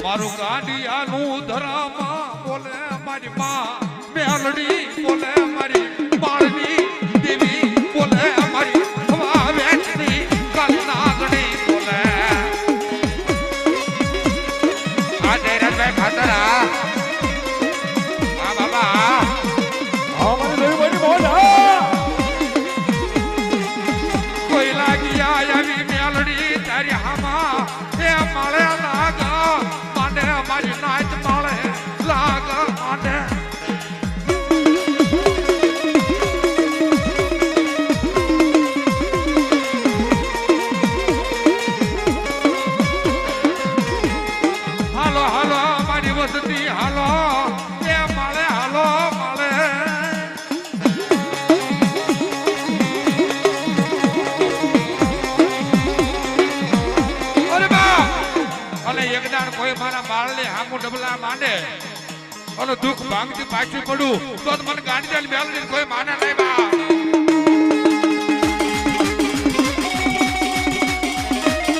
મારું ગાંડિયાનું ધરામાં બોલે મારી માં મેલડી બોલે મારી બાળની દેવી બોલે મારી વેચની કલનાગણી બોલે આ જયરાજભાઈ ખાતરા આ બાબા કોઈ લાગી આવી મેલડી તારી હામાં એ મળે લાગ માંડે મારી નાચ મળે લાગ માંડે હાલો હાલો મારી વસતી હાલો એ મળે હાલો મળે અને એક દાણ કોઈ મારા બાળને હામું ડબલા માંડે અને દુઃખ ભાંગથી પાછું પડું તો મને ગાંડી મેલડી કોઈ માને નહીં બા